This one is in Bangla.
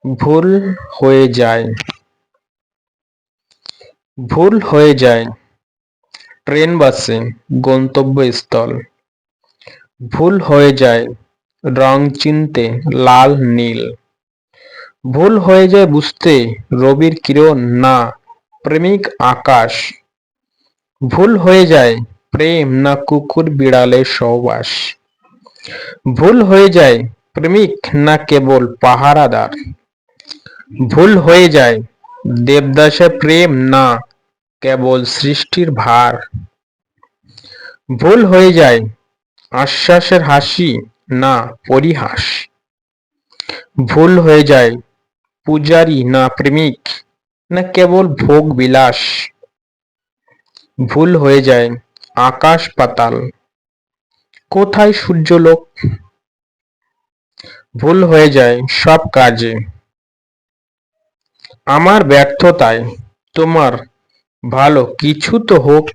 ভুল হয়ে যায়। ভুল হয়ে যায়। ট্রেন বাসে গন্তব্যস্থল। ভুল হয়ে যায় রং চিনতে লাল নীল। ভুল হয়ে যায় বুঝতে রবির কিরণ না প্রেমিক আকাশ। ভুল হয়ে যায় প্রেম না কুকুর বিড়ালের সহবাস। ভুল হয়ে যায় প্রেমিক না কেবল পাহারাদার। ভুল হয়ে যায় দেবদাসের প্রেম না কেবল সৃষ্টির ভার। ভুল হয়ে যায় আশ্বাসের হাসি না পরিহাস। ভুল হয়ে যায় পূজারী না প্রেমিক না কেবল ভোগ বিলাস। ভুল হয়ে যায় আকাশ পাতাল কোথায় সূর্যলোক। ভুল হয়ে যায় সব কাজে আমার ব্যর্থতায় তোমার ভালো কিছু তো হোক।